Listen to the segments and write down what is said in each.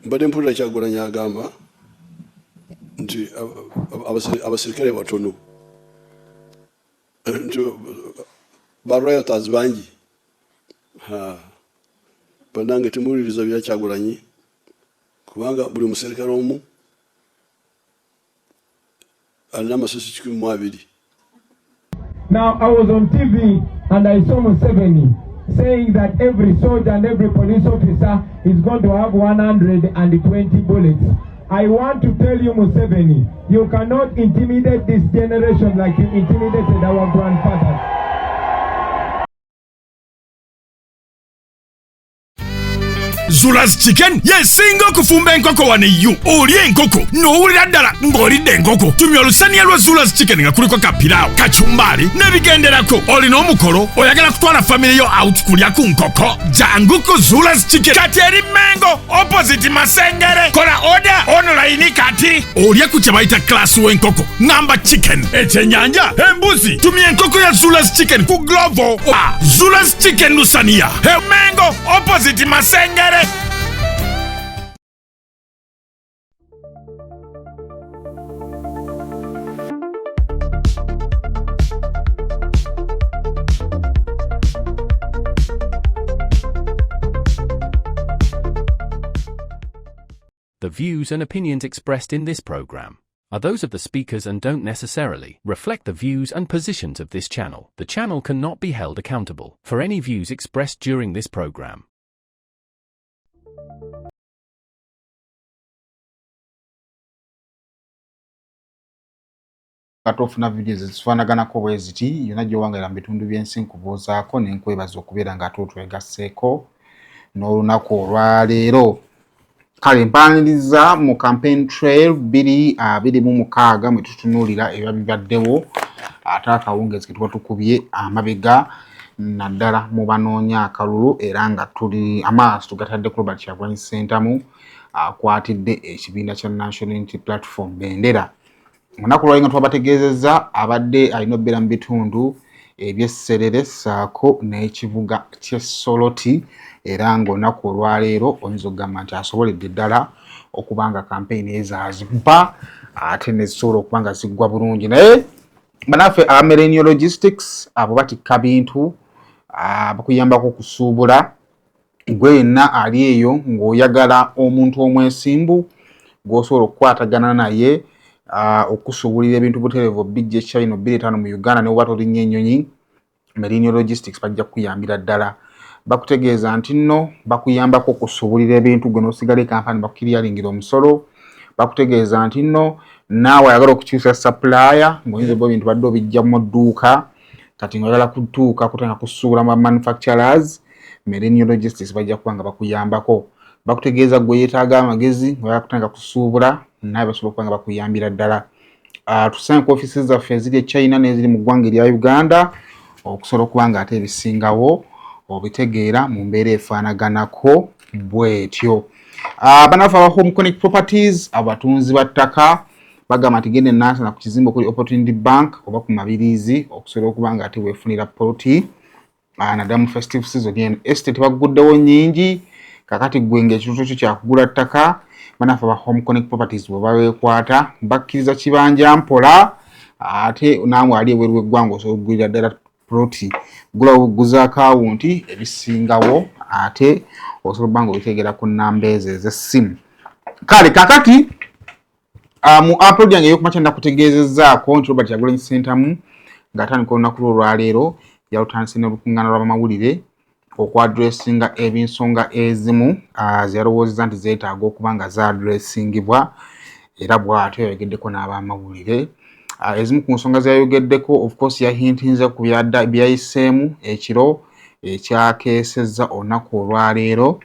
mbadde mpulira Kyagulanyi agamba nti abasirikale batono nti ba royalties bangi banange temuwuliriza bya Kyagulanyi kubanga buli musirikale omu alina amasasi 12. Now I was on TV and I saw Museveni saying that every soldier and every police officer is going to have 120 bullets. I want to tell you, Museveni, you cannot intimidate this generation like you intimidated our grandfathers. Zula's Chicken yesinga okufumba enkoko waneyo oli enkoko n'owulira ddala ng'olidde enkoko tumya olusaniya lwa Zula's Chicken nga kuliko kapiraawo kachumbari n'ebigenderako olina omukolo oyagala kutwala family yo out kulya ku nkoko jangu ku Zula's Chicken kati eri Mengo opposite Masengere kola order online kati olya ku kye bayita class w'enkoko ngamba chicken ekyenyanja embuzi tumya enkoko ya Zula's Chicken ku Glovo Zula's Chicken lusaniya Mengo opposite Masengere. The views and opinions expressed in this program are those of the speakers and don't necessarily reflect the views and positions of this channel. The channel cannot be held accountable for any views expressed during this program. Katofuna videos zifaanaganako bwe ziti yonna gy'owangalira mu bitundu by'ensi nkubuuzaako ne nkwebaza okubeera nga twegasseeko n'olunaku olwaleero. Kale mpaniriza mu campaign trail 2026 mwe tutunuulira ebya bibaddewo ate akawungeezi ke tuba tukubye amabega naddala mu banoonya akalulu era nga tuli amaaso tugatadde ku Robert Kyagulanyi Ssentamu akwatidde ekibiina kya National Unity Platform Bendera. Munaku lwali nga twabategeezezza abadde alina obbeera mu bitundu eby'Esserere ssaako n'ekibuga ky'e Soroti era ng'olunaku olwaleero oyinza okugamba nti asoboledde ddala okuba nga kampeyini ezaaziba ate ne zisobola okuba nga ziggwa bulungi. Naye banaffe Millennial Logistics abo batikka bintu bakuyambako okusuubula gwe yenna ali eyo ng'oyagala omuntu omwesimbu gw'osobola okukwatagana naye okusuubulira ebintu butereevu bijja China 25 mu Uganda ne bw'oba tolinnya ennyonyi Millennial Logistics bajja kukuyambira ddala. Bakutegeeza nti nno bakuyambako okusuubulira ebintu gwe n'osigala ekampani bakukiryalingira omusolo. Bakutegeeza nti nno naawe ayagala okukyusa supplier ng'oyinza oba ebintu badde obijja mu dduuka kati ng'oyagala kutuuka kutanga kusuubula mu manufacturers Millennial Logistics bajja kuba nga bakuyambako. Bakutegeeza gwe yeetaaga amagezi ng'oyagala kutanga kusuubula naye basobola okuba nga bakuyambira ddala. Tusanga ku ofisi zaffe eziri e China n'eziri mu ggwanga erya Uganda okusobola okuba nga ate ebisingawo obitegeera mu mbeera efaanaganako bw'etyo. Banaffe aba Home Connect Properties abatunzi ba ttaka bagamba nti genda ennansana ku kizimbe okuli Opportunity Bank oba ku Mabirizi okusobola okuba nga ate weefunira poloti naddala mu festive season yen estate baguddewo nnyingi kakati gwe ng'ekitutu kyo kyakugula ttaka banaffe aba Home Connect Properties bwe baweekwata bakkiriza kibanja mpola ate naamwe ali ebweru w'eggwanga osobola okugulira ddala poloti gula buguza akawunti ebisingawo ate osobola okuba nga obitegeera ku nnamba ezo ez'essimu. Kale kakati mu upload yange ey'okumakya nakutegeezezzaako nti Robert Kyagulanyi Ssentamu ng'atandika olunaku lwe olwaleero yalutandise n'olukuŋŋaana lw'abamawulire okwadressinga eb'ensonga ezimu ze yalowoozezza nti zeetaaga okuba nga zaadressingibwa era bw'atyo yayogeddeko n'abamawulire. Ezimu ku nsonga ze yayogeddeko of course yahintinze ku byayiseemu ekiro ekyakeesezza olunaku olwaleero.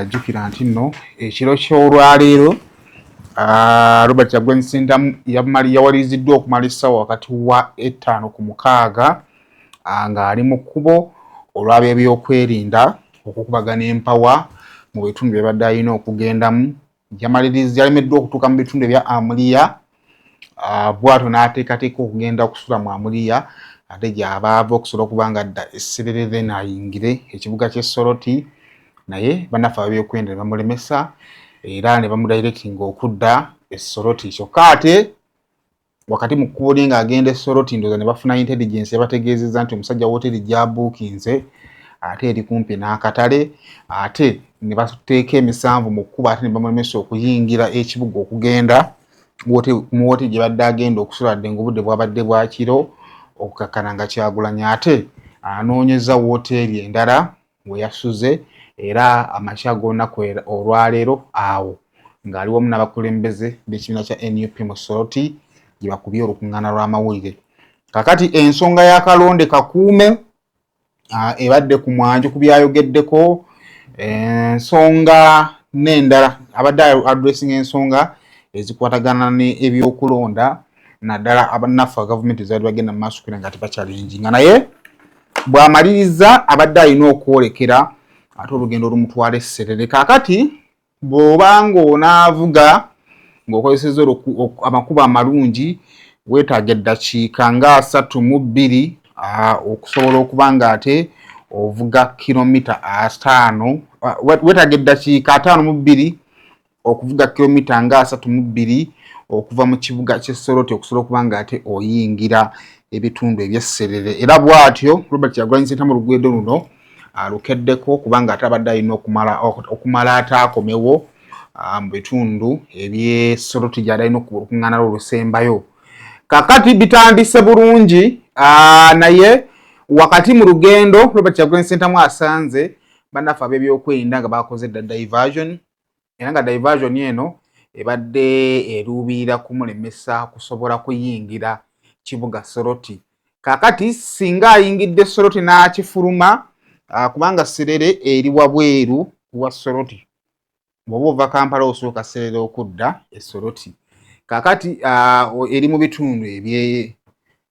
Jjukira nti nno ekiro ky'olwaleero Robert Kyagulanyi Ssentamu yawaliriziddwa okumala essaawa wakati wa 5 ku 6 ng'ali mu kkubo olw'ebyokwerinda okukubagana empawa mu bitundu bye badde alina okugendamu. Yalemeddwa okutuuka mu bitundu ebya Amuliya bw'atyo n'ateekateeka okugenda okusula mu Amuliya ate gy'aba ava okusobola okuba nga adda Esserere then ayingire ekibuga ky'e Soroti naye bannaffe ab'ebyokwerinda ne bamulemesa era ne bamudirectinga okudda e Soroti. Kyokka ate wakati mu kkubo lye ng'agenda e Soroti ndoza ne bafuna intelligence yabategeezezza nti omusajja wooteri gy'abuukinze ate eri kumpi n'akatale, ate ne bateeka emisanvu mu kkubo ate ne bamulemesa okuyingira ekibuga okugenda mu wooteri gye badde agenda okusula dde ng'obudde bwabadde bwa kiro okukakkana nga Kyagulanyi ate anoonyeza wooteri endala we yasuze era amakya g'olunaku olwaleero awo ng'ali wamu n'abakulembeze b'ekibiina kya NUP mu Soroti gye bakubye olukuŋŋaana lw'amawulire. Kakati ensonga ya Kalonde Kakuume ebadde ku mwanjo ku byayogeddeko, ensonga n'endala abadde addressing ensonga ezikwatagana n'ebyokulonda naddala abannaffe gavumenti zaali bagenda mu maaso kugira nga tebakyalenjinga, naye bw'amaliriza abadde alina okwolekera ate olugendo olumutwala e Sserere. Kaakati bw'oba ng'onaavuga ng'okozesezza amakubo amalungi weetaaga eddakiika nga 32 okusobola okuba ng'ate ovuga kilomita 5, weetaaga eddakiika 52 okuvuga kilomita nga 32 okuva mu kibuga ky'e Soroti okusobola okuba ng'ate oyingira ebitundu eby'e Sserere. Era bw'atyo Robert Kyagulanyi Ssentamu olugendo luno alukeddeko kubanga ate abadde alina okumala ataakomewo mu bitundu eby'e Soroti gy'ali alina okukuŋŋaana olusembayo. Kakati bitandise bulungi, naye wakati mu lugendo Robert Kyagulanyi Ssentamu asanze bannaffe ab'ebyokwerinda nga bakoze dda diversion, era nga diversion eno ebadde eruubirira kumulemesa kusobola kuyingira kibuga Soroti. Kakati singa ayingidde Soroti n'akifuluma kubanga Sserere eri wabweru wa Soroti, bw'oba ova Kampala osooka Sserere okudda e Soroti. Kakati eri mu bitundu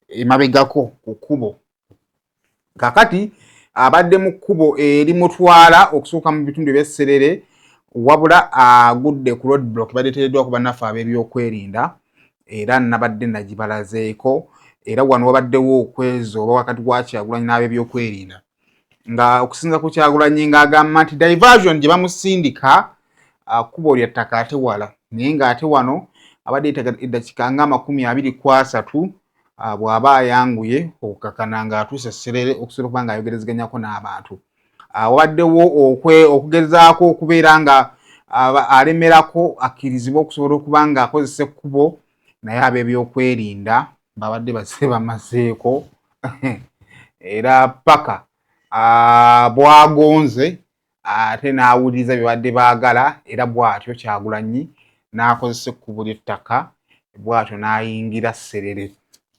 emabegako ku kkubo. Kakati abadde mu kkubo eri mutwala okusooka mu bitundu eby'e Sserere, wabula agudde ku road block badeteereddwa ku bannaffe ab'ebyokwerinda era nabadde nagibalazeeko, era wano wabaddewo okwezo oba wakati wa Kyagulanyi n'ab'ebyokwerinda nga okusinza ku Kyagulanyi ng'agamba nti diversion gye bamusindika kkubo lya ttaka ate wala, naye ng'ate wano abadde eddakiika nga 23 bw'aba ayanguye okukakkana ng'atuuse Sserere okusobola okuba ng'ayogerezeganyako n'abantu. Wabaddewo okugezaako okubeera nga alemerako akkirizibwa okusobola okuba ng'akozesa ekkubo, naye ab'ebyokwerinda babadde bamazeeko era paka bwagonze ate n'awuliriza bye badde baagala, era bw'atyo Kyagulanyi n'akozesa ekkubo ly'ettaka, bw'atyo n'ayingira Sserere.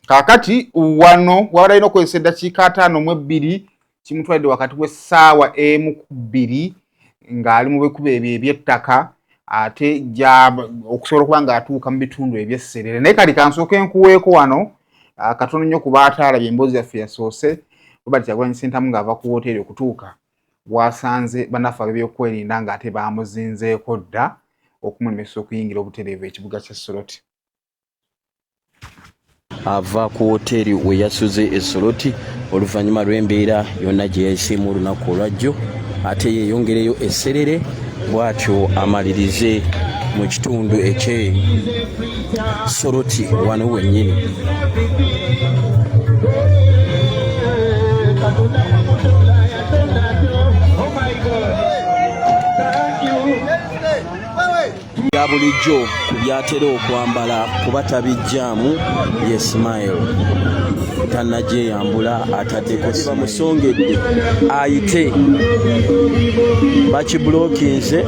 Kaakati wano wabadde alina okukozesa eddakiika 52 kimutwalidde wakati w'essaawa 1:2 ng'ali mu bikubo ebyo eby'ettaka ate okusobola okuba ng'atuuka mu bitundu eby'e Sserere. Naye kali kansooke nkuweeko wano katono nnyo ku baataalabye emboozi yaffe yasoose, Robert Kyagulanyi Ssentamu ng'ava ku wooteri okutuuka wasanze bannaffe ab'ebyokwerinda ng'ate bamuzinzeeko dda okumulemesa okuyingira obutereevu ekibuga ky'e Soroti. Ava ku wooteri we yasuze e Soroti oluvannyuma lw'embeera yonna gye yayisiimu olunaku olwajjo, ate yeeyongereyo e Sserere bw'atyo amalirize mu kitundu eky'e Soroti wano wennyini. Ya bulijjo ku byatera okwambala kuba tabijjaamu ye Smile tannajeyambula ataddeko bamusongedde ayite bakibulokinze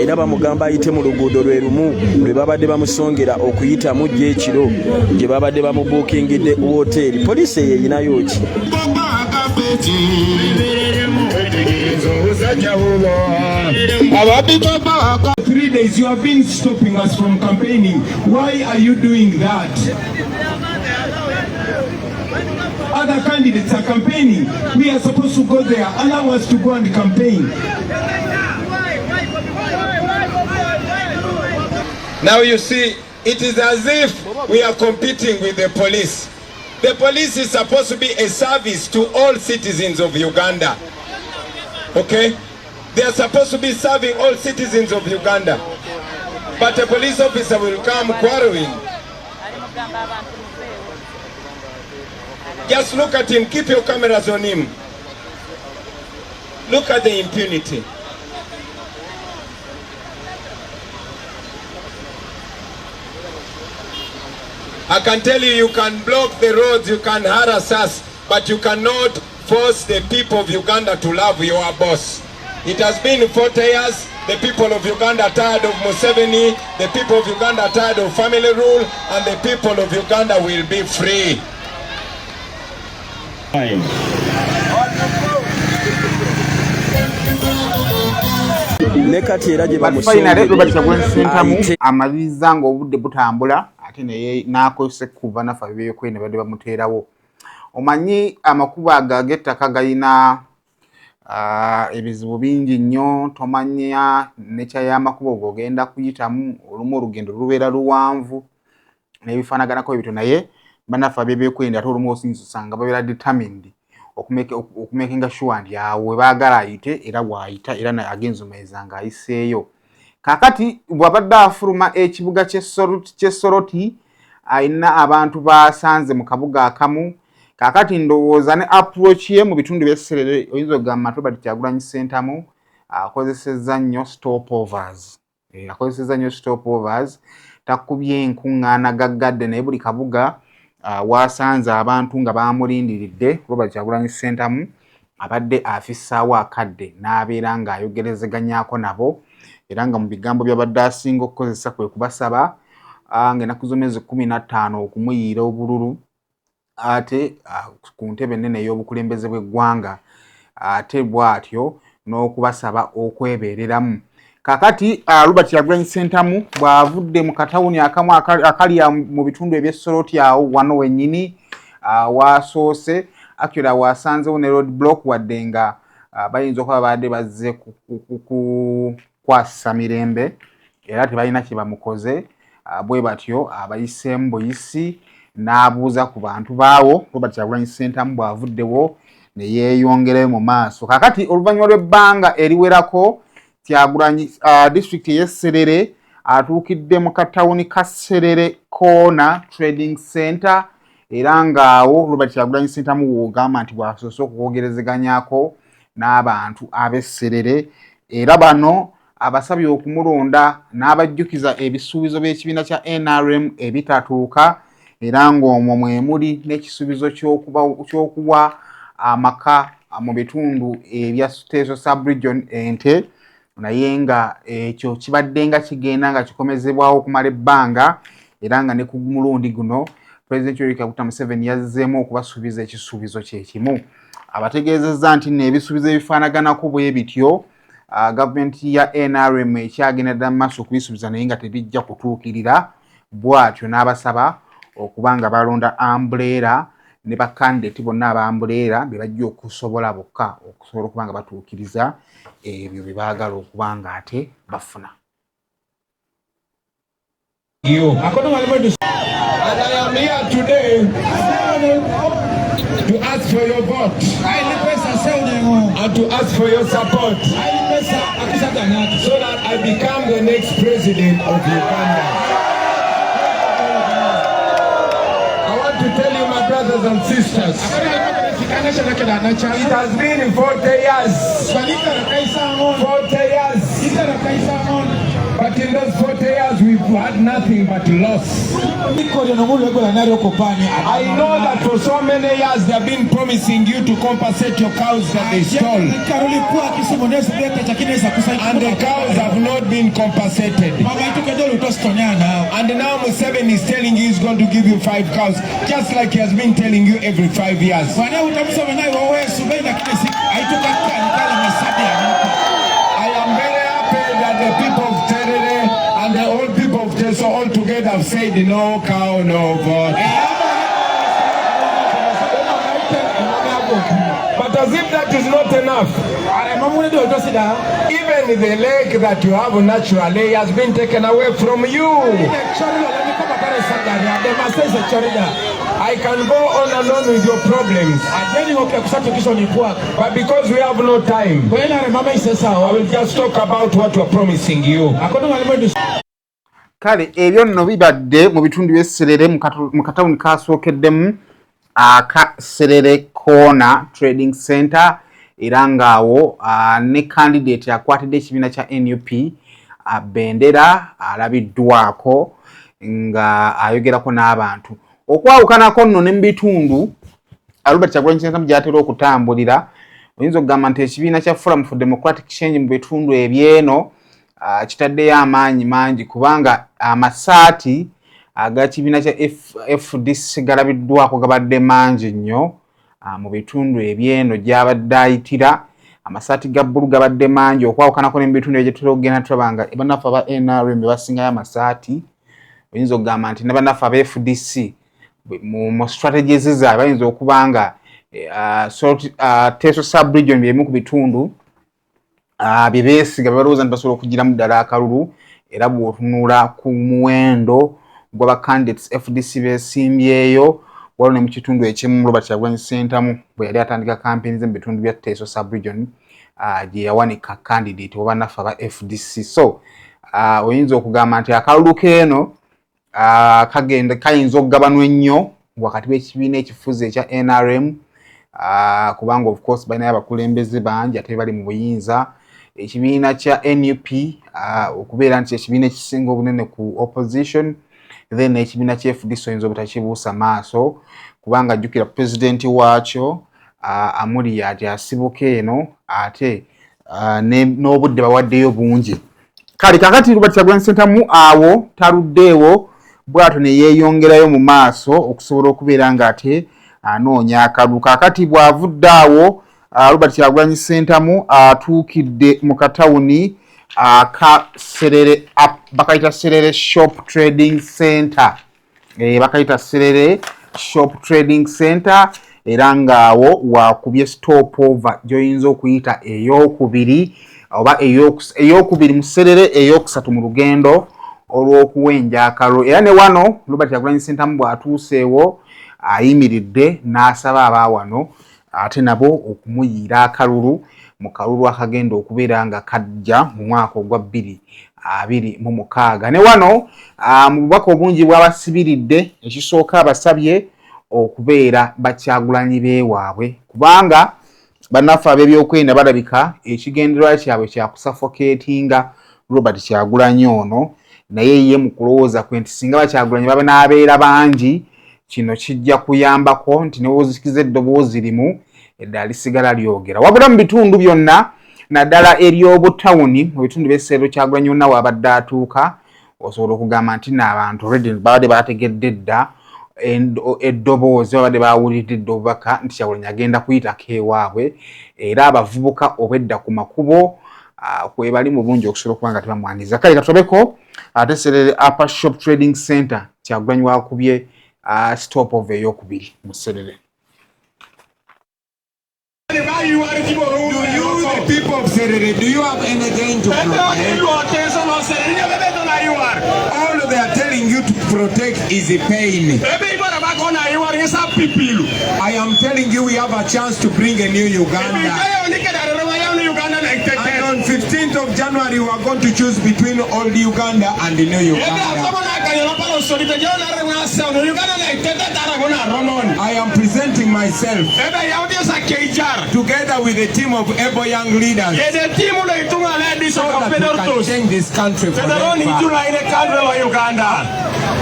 era bamugamba ayite mu luguudo lwe lumu lwe babadde bamusongera okuyitamu gy'ekiro gye babadde bamubuukingidde wooteri. Poliisi eyinayo ki? 3 days you have been stopping us from campaigning. Why are you doing that? Other candidates are campaigning. We are supposed to go there. Allow us to go and campaign. Now you see, it is as if we are competing with the police. The police is supposed to be a service to all citizens of Uganda. Okay? They are supposed to be serving all citizens of Uganda. But a police officer will come quarreling. Just look at him. Keep your cameras on him. Look at the impunity. I can tell you, you can block the roads, you can harass us, but you cannot force the people of Uganda to love your boss. It has been 40 years. The people of Uganda are tired of Museveni. The people of Uganda are tired of family rule, and the people of Uganda will be free. Amaliriza ng'obudde butambula ate naye n'akozesa kuva nafa byekwene badde bamuteerawo. Omanyi amakubo ag'ettaka galina ebizibu bingi nnyo, tomanya necha y'amakubo g'ogenda kuyitamu, olumu olugendo lubeera luwanvu n'ebifaanaganako ebito, naye banafa byekwene ate olumu osanga babeera determined okumakinga sure nti awo we baagala ayite era bw'ayita era agenza omuweza ng'ayiseeyo. Kaakati bw'abadde afuluma ekibuga ky'e Soroti ayina abantu baasanze mu kabuga akamu. Kaakati ndowooza ne approach ye mu bitundu by'esserere oyinza okugamba Robert Kyagulanyi Ssentamu akozesezza nnyo stopovers. Akozesezza nnyo stopovers, takubye enkuŋŋaana gaggadde naye buli kabuga waasanze abantu nga baamulindiridde. Robert Kyagulanyi Ssentamu abadde afissaawo akadde n'abeera ng'ayogerezeganyako nabo era nga mu bigambo by'abadde asinga okukozesa kwe kubasaba ng'ennaku z'omwezi 15 okumuyiira obululu ate ku ntebe ennene ey'obukulembeze bw'eggwanga ate bw'atyo n'okubasaba okwebeereramu. Kaakati Robert Kyagulanyi Ssentamu bw'avudde mu katawuni akamu akali mu bitundu eby'Essoroti awo wano wennyini waasoose actually waasanzewo ne road block wadde nga bayinza okuba badde bazze kukwasa mirembe era tebalina kye bamukoze. Bwe batyo abayiseemu buyisi n'abuuza ku bantu baawo. Robert Kyagulanyi Ssentamu bw'avuddewo ne yeeyongerayo mu maaso. Kaakati oluvannyuma lw'ebbanga eriwerako Kyagulanyi district y'Esserere atuukidde mu katawuni ka Serere Corner Trading Center era ng'awo Robert Kyagulanyi Ssentamu w'ogamba nti bw'asoose okwogerezeganyako n'abantu ab'Esserere era bano abasabye okumulonda n'abajjukiza ebisuubizo by'ekibiina kya NRM ebitatuuka era ng'omwo mwe muli n'ekisuubizo ky'okuwa amaka mu bitundu ebya Teso Sub-Region Ente, naye nga ekyo kibadde nga kigenda nga kikomezebwawo okumala ebbanga era nga ne ku mulundi guno President Yoweri Kaguta Museveni yazzeemu okubasuubiza ekisuubizo kye kimu. Abategeezezza nti n'ebisuubizo ebifaanaganako bwe bityo gavumenti ya NRM ekyagenda dda mu maaso okubisuubiza naye nga tebijja kutuukirira. Bw'atyo n'abasaba okuba nga balonda Umbrella ne bakandidate bonna aba Umbrella be bajja okusobola bokka okusobola okuba nga batuukiriza ebyo bye baagala okuba nga ate bafuna. And I am here today to ask for your vote and to ask for your support so that I become the next president of Uganda. I want to tell you, my brothers and sisters, it has been 40 years. 40 years. But in those 40 years, we've had nothing but loss. I know that for so many years, they have been promising you to compensate your cows that they stole. And the cows have not been compensated. And now Museveni is telling you he's going to give you 5 cows, just like he has been telling you every 5 years. I am very happy that the people of Terere and the old people of Teso all together have said no cow, no vote. But as if that is not enough, even the lake that you have naturally has been taken away from you. I can go on and on with your problems. But because we have no time, I will just talk about what we're promising you. Kale ebyo nno bibadde mu bitundu by'esserere mu katawuni kasookeddemu aka Serere Corner Trading Center era ngaawo ne candidate akwatidde ekibiina kya NUP Bendera alabiddwako nga ayogerako n'abantu okwawukanako nno ne mu bitundu Albert Kyagulanyi Ssentamu gy'atera okutambulira oyinza okugamba nti ekibiina kya Forum for Democratic Change mu bitundu ebyeno kitaddeyo amaanyi mangi kubanga amasaati agakibiina kya FDC galabiddwako gabadde mangi nnyo mu bitundu ebyeno gy'abadde ayitira amasaati ga bbulu gabadde mangi okwawukanako ne mu bitundu ebyo gye tugenda tulabanga bannaffe aba NRM be basingayo amasaati oyinza okugamba nti ne bannaffe aba FDC mu strategies zaabwe bayinza okuba nga Teso sub-region byemu ku bitundu bye beesiga balowooza nti basobola okugiramu ddala akalulu era bw'otunula ku muwendo gw'aba candidates FDC beesimbyeyo waliwo ne mu kitundu ekimu Robert Kyagulanyi Ssentamu bwe yali atandika campaigns mu bitundu bya Teso sub-region gye yawanika candidate w'abannaffe aba FDC so oyinza okugamba nti akalulu keeno kayinza okugabanwa ennyo wakati w'ekibiina ekifuzi ekya NRM kubanga of course balinayo abakulembeze bangi ate bali mu buyinza ekibiina kya NUP okubeera nti ekibiina ekisinga obunene ku opposition then ekibiina kya FDC oyinza obutakibuusa maaso kubanga jjukira pulezidenti waakyo amuli yati asibuka eno ate n'obudde bawaddeyo bungi kale kakati Robert Kyagulanyi Ssentamu awo taluddeewo bwato ne yeeyongerayo mu maaso okusobola okubeera ng'ate anoonya akalulu kakati bw'avudde awo Robert Kyagulanyi Ssentamu atuukidde mu katawuni ka Serere bakayita Serere Shop Trading Center bakayita Serere Shop Trading Center era ngaawo wakubye stopover gy'oyinza okuyita ey'okubiri oba ey'okubiri mu Serere ey'okusatu mu lugendo olw'okuwenja akalulu era ne wano Robert Kyagulanyi Ssentamu bw'atuuseewo ayimiridde n'asaba abaawano ate nabo okumuyiira akalulu mu kalulu akagenda okubeera nga kajja mu mwaka ogwa 2026 ne wano mu bubaka obungi bw'abasibiridde ekisooka abasabye okubeera Bakyagulanyi beewaabwe kubanga bannaffe ab'ebyokwerinda balabika ekigendererwa kyabwe kya kusuffocatinga Robert Kyagulanyi ono naye ye mu kulowooza kwe nti singa Bakyagulanyi baba n'abeera bangi kino kijja kuyambako nti ne wozikiza eddoboozi limu eddala lisigala lyogera wabula mu bitundu byonna naddala ery'obutawuni mu bitundu by'esserero Kyagulanyi yonna wabadde atuuka osobola okugamba nti n'abantu already babadde bategedde dda eddoboozi babadde bawuliridde edda obubaka nti Kyagulanyi agenda kuyitako ewaabwe era abavubuka obwedda ku makubo kwe bali mu bungi okusobola okuba nga tebamwaniriza kale katobeko ate Serere Upper Shop Trading Center Kyagulanyi wakubye stopover ey'okubiri mu Serere. Do you, the people of Serere, do you have anything to protect? All they are telling you to protect is the pain. I am telling you we have a chance to bring a new Uganda. And on 15th of January we are going to choose between old Uganda and the new Uganda. I am presenting myself together with a team of able young leaders so that we can change this country for the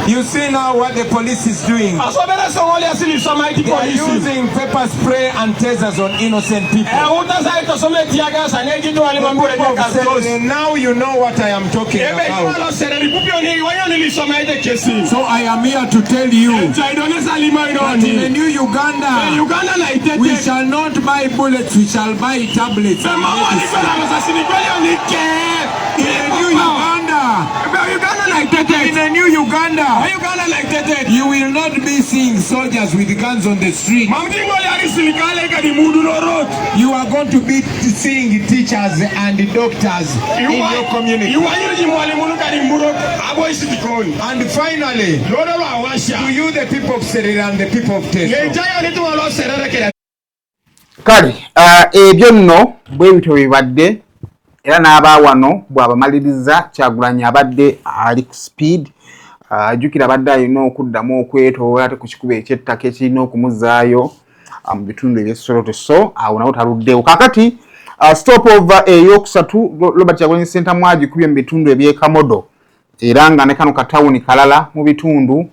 You see now what the police is doing. They are using pepper spray and tasers on innocent people. Now you know what I am talking about. So I am here to tell you that in the new Uganda, we shall not buy bullets, we shall buy tablets. In the new Uganda, in the new Uganda, You will not be seeing soldiers with guns on the street. You are going to be seeing teachers and doctors in your community. And finally, to you the people of Serere and the people of Teso. Kale, ebyo nno bwe bityo bibadde era n'abaawano bw'abamaliriza Kyagulanyi abadde ali ku speed ajjukira abadde alina okuddamu okwetoola ate ku kikubo eky'ettaka ekirina okumuzaayo mu bitundu eby'Esoloto so awo nawo taluddeewo kaakati stop over ey'okusatu Robert Kyagulanyi Ssentamu agikubye mu bitundu eby'Ekamodo era nga ne kano katawuni kalala mu bitundu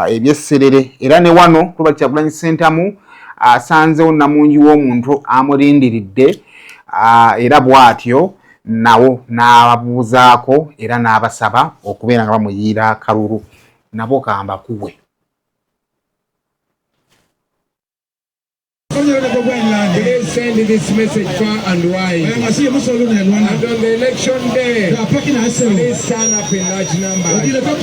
eby'Esserere era ne wano Robert Kyagulanyi Ssentamu asanzewo namungi w'omuntu amulindiridde era bw'atyo nawo n'ababuuzaako era n'abasaba okubeera nga bamuyiira akalulu nabo kamba kuwe. Please send this message far and wide. And on the election day, please turn up in large numbers. And when you vote,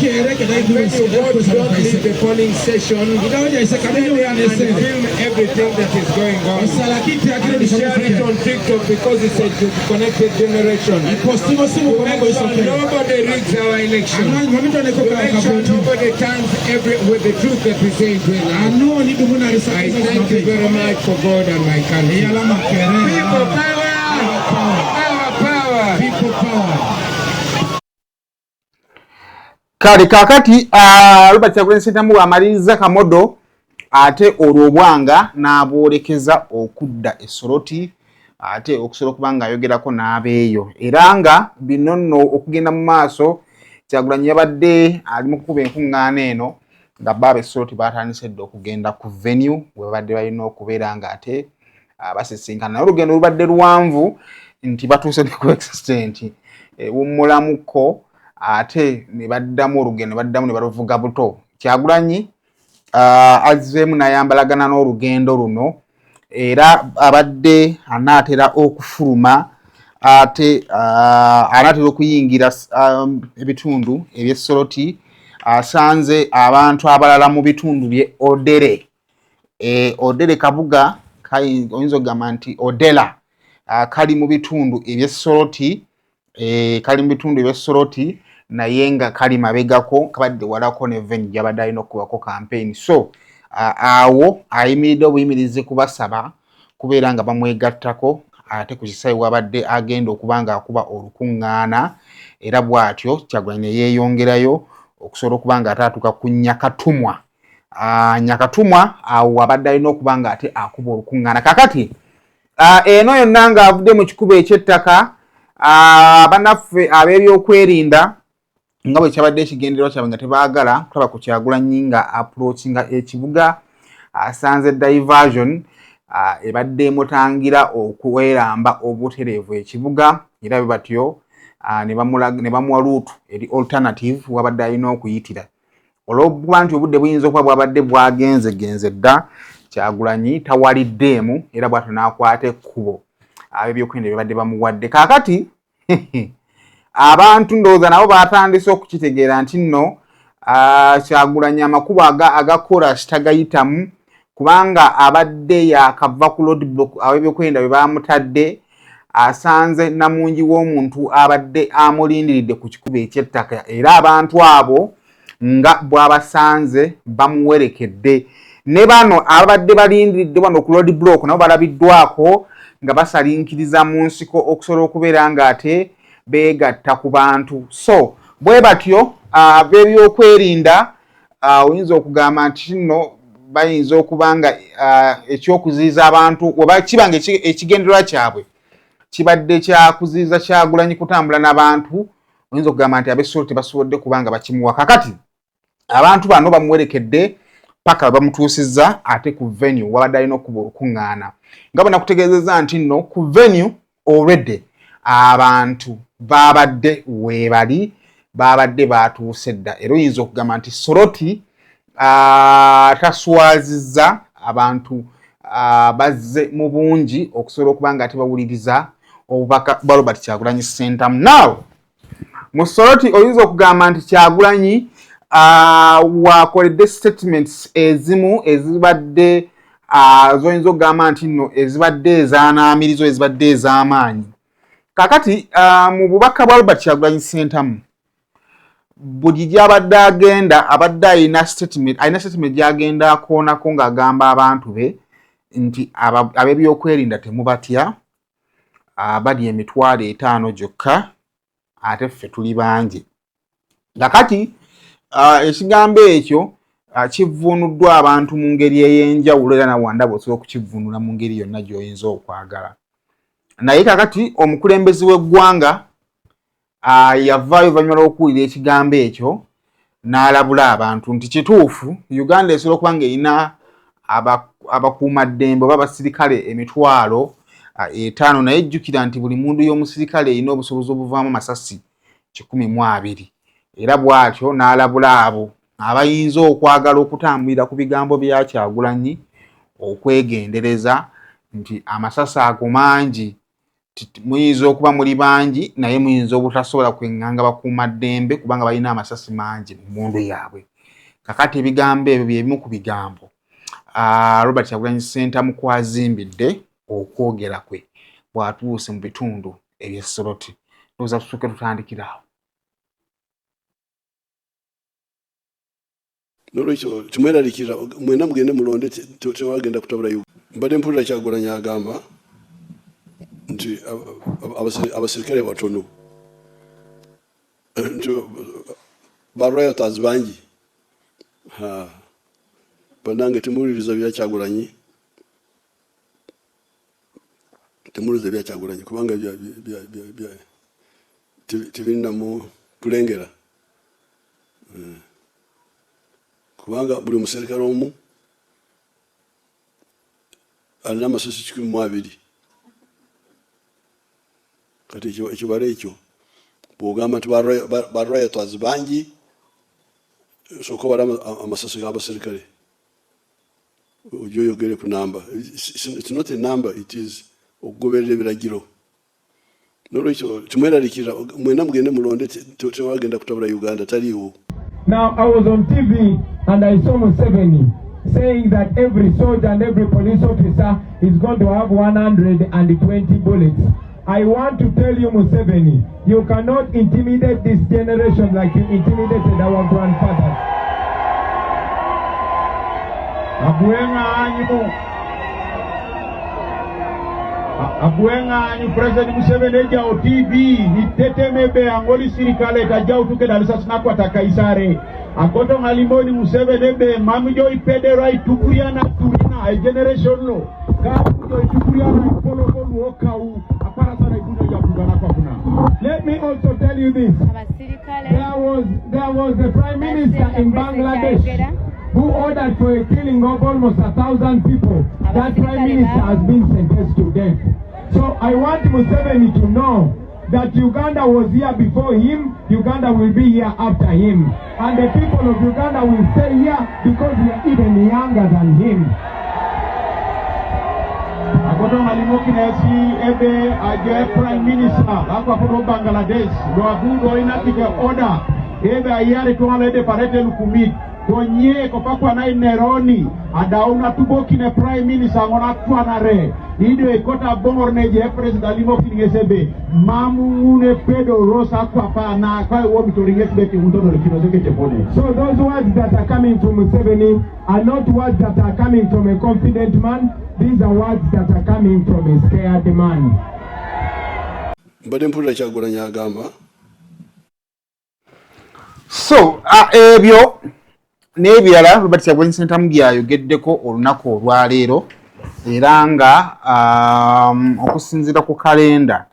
don't leave the polling station. Film everything that is going on. And share it on TikTok because it's a connected generation. Nobody rigs our election. Make sure nobody turns with the truth that we say to I thank you very much for God and my country. People power! People power! Kale kakati Robert Kyagulanyi Ssentamu amaliriza Kamodo ate olwo Bwanga n'aboolekeza okudda Essoloti ate okusobola okuba nga ayogerako n'abeeyo era nga bino nno okugenda mu maaso Kyagulanyi yabadde ali mu kukuba enkuŋŋaana eno nga baba Essoloti batandise dde okugenda ku venue we babadde balina okubeera nga ate basisinkana naye olugendo lubadde luwanvu nti batuuse ne ku extent wummulamuko ate ne baddamu olugendo baddamu ne baluvuga buto Kyagulanyi azzeemu n'ayambalagana n'olugendo luno era abadde anaatera okufuluma ate anaatera okuyingira ebitundu eby'Essoloti asanze abantu abalala mu bitundu bye Odere Odere kabuga oyinza okugamba nti Odela kali mu bitundu eby'Essoloti kali mu bitundu eby'Essoloti naye nga kali mabegako kabadde walako ne venue gyabadde alina okubako campaign so awo ayimiridde obuyimirize kubasaba kubeera nga bamwegattako ate ku kisayi wabadde agenda okuba nga akuba olukuŋŋaana era bw'atyo Kyagulanyi ne yeeyongerayo okusobola okuba nga ataatuuka ku Nyakatumwa Nyakatumwa awo abadde alina okuba nga ate akuba olukuŋŋaana kakati eno yonna ng'avudde mu kikubo eky'ettaka bannaffe ab'ebyokwerinda nga bwe kyabadde ekigendererwa kyabwe nga tebaagala kulaba ku Kyagulanyi nga approachinga ekibuga asanze diversion ebadde emutangira okweramba obutereevu ekibuga era bwe batyo ne bamuwa luutu eri alternative wabadde alina okuyitira olw'okuba nti obudde buyinza okuba bwabadde bwagenzegenze dda Kyagulanyi tawaliddeemu era bw'atyo n'akwata ekkubo ab'ebyokwerinda bye badde bamuwadde kaakati abantu ndowooza nabo batandise okukitegeera nti nno Kyagulanyi amakubo agakola kitagayitamu kubanga abadde yakava ku roadblock ab'ebyokwerinda bye bamutadde asanze namungi w'omuntu abadde amulindiridde ku kikubo eky'ettaka era abantu abo nga bw'abasanze bamuwerekedde ne bano abadde balindiridde wano ku roadblock nabo balabiddwako nga basalinkiriza mu nsiko okusobola okubeera nga ate beegatta ku bantu so bwe batyo ab'ebyokwerinda oyinza okugamba nti kino bayinza okuba nga ekyokuziyiza abantu oba kiba nga ekigendererwa kyabwe kibadde kyakuziyiza Kyagulanyi kutambula n'abantu oyinza okugamba nti ab'Essoloti tebasobodde kuba nga bakimuwa kakati abantu bano bamuwerekedde paka bamutuusizza ate ku venue wabadde alina okuba olukuŋŋaana nga bwe nakutegeezezza nti nno ku venue already abantu babadde weebali babadde batuuse dda era oyinza okugamba nti Soloti taswazizza abantu bazze mu bungi okusobola okuba nga tebawuliriza obubaka bwa Robert Kyagulanyi Ssentamu now mu Soloti oyinza okugamba nti Kyagulanyi wakoledde statements ezimu ezibadde zoyinza okugamba nti nno ezibadde ezanaamirizo ezibadde ez'amaanyi. Kakati mu bubaka bwa Robert Kyagulanyi Ssentamu buli gy'abadde agenda abadde alina statement gy'agenda akoonako ng'agamba abantu be nti ab'ebyokwerinda temubatya, bali 5,000 gyokka, ate ffe tuli bangi. Kakati ekigambo ekyo kivvuunuddwa abantu mu ngeri ey'enjawulo era nawe wandaba osobola okukivvuunula mu ngeri yonna gy'oyinza okwagala. Naye kakati omukulembeze w'eggwanga yavaayo oluvannyuma lw'okuwulira ekigambo ekyo n'alabula abantu nti kituufu Uganda esobola okuba ng'erina abakuumaddembe oba abasirikale 5,000 naye jjukira nti buli mundu y'omusirikale erina obusobozi obuvaamu amasasi 12. Era bw'atyo n'alabula abo abayinza okwagala okutambulira ku bigambo bya Kyagulanyi okwegendereza nti amasasi ago mangi, muyinza okuba muli bangi naye muyinza obutasobola kweŋŋanga bakuumaddembe kubanga balina amasasi mangi mu mmundu yaabwe. Kakati ebigambo ebyo bye bimu ku bigambo Robert Kyagulanyi Ssentamu kwazimbidde okwogera kwe bw'atuuse mu bitundu eby'e Soroti. Ndowooza tusooke tutandikirawo. Nolwekyo kimweraliikirira mwena mugende mulonde tewagenda kutabula Uganda. Mbadde mpulira Kyagulanyi agamba nti abasirikale batono nti bariotas bangi. Banange temuwuliriza bya Kyagulanyi, temuwuliriza bya Kyagulanyi kubanga tebirinamu kulengera. Kubanga buli muserikale omu alina amasasi 12. Kati ekibala ekyo bw'ogamba nti bariotas bangi sooka obala amasasi g'abaserikale ojja oyogere ku namba. It's not a number, it is okugoberera ebiragiro. Nolwekyo kimweraliikirira mwena mugende mulonde tewagenda kutabula Uganda, taliiwo. Now, I was on TV and I saw Museveni saying that every soldier and every police officer is going to have 120 bullets. I want to tell you, Museveni, you cannot intimidate this generation like you intimidated our grandfathers. Abuenganyi President Museveni eja o TV nitetemebe angoli sirikale tajau tuke dalisa snakwa takaisare akoto ngalimoni Museveni ebe mamijo ipedera itukuriana turina a generation lo kamujo itukuriana ipolo okau apara sana ikuno ya kugana kwa kuna. Let me also tell you this. There was the Prime Minister in Bangladesh who ordered for a killing of almost 1,000 people. That Prime Minister has been sentenced to death. So I want Museveni to know that Uganda was here before him, Uganda will be here after him. And the people of Uganda will stay here because we are even younger than him. Akoto malimoki nesi ebe aje Prime Minister akwa kono Bangladesh do abudo inatike order ebe ayare tuwalede parete lukumit konye kopakwa na Neroni adauna tubokine Prime Minister ngona tuanare idio ikota bongorneje President limoki ngesebe mamune pedo rosa kwa pa na kwa womi toringesebe untono likinozeke tepone. So those words that are coming from Museveni are not words that are coming from a confident man. These are words that are coming from a scared man. Mbadde mpulira Kyagulanyi agamba. So ebyo n'ebirala Robert Kyagulanyi Ssentamu byayogeddeko olunaku olwaleero era nga okusinziira ku kalenda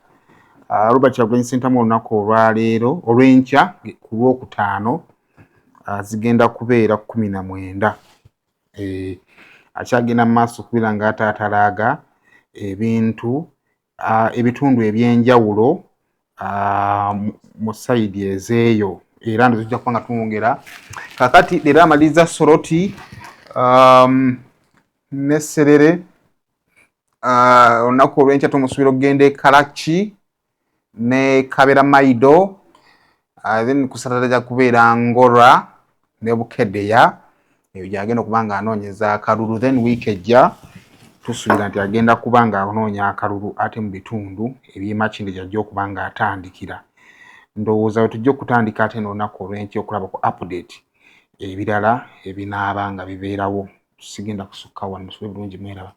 Robert Kyagulanyi Ssentamu olunaku olwaleero olw'enkya ku Lwokutaano zigenda kubeera 19. Akyagenda mu maaso kubeera ng'ataatalaaga ebintu ebitundu ebyenjawulo mu sayidi ezeeyo era ndo tujja kuba nga tumwongera. Kakati leero amaliriza Soroti ne Serere olunaku olw'enkya tumusuubira okugenda e Karachi ne Kabera Maido then ku Saturday ajja kubeera Ngora ne Bukeddeya eyo gyagenda okuba nga anoonyeza akalulu, then wiiki ejja tusuubira nti agenda kuba nga anoonya akalulu ate mu bitundu eby'Emakindye gy'ajja okuba nga atandikira. Ndowooza we tujja okutandika ate n'olunaku olw'enkya okulaba ku update ebirala ebinaaba nga bibeerawo. Tusigenda kusukka wano, musube bulungi mweraba.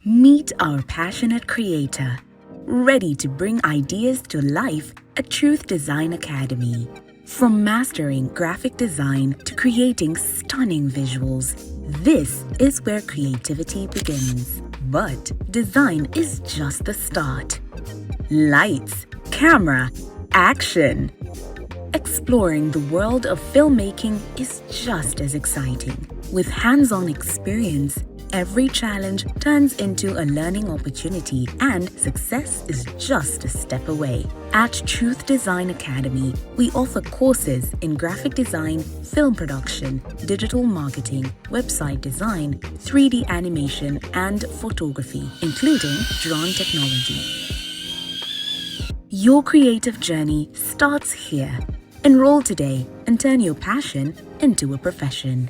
Meet our passionate creator, ready to bring ideas to life at Truth Design Academy. From mastering graphic design to creating stunning visuals, this is where creativity begins. But design is just the start. Lights, camera, action. Exploring the world of filmmaking is just as exciting. With hands-on experience, every challenge turns into a learning opportunity and success is just a step away. At Truth Design Academy, we offer courses in graphic design, film production, digital marketing, website design, 3D animation, and photography, including drone technology. Your creative journey starts here. Enroll today and turn your passion into a profession.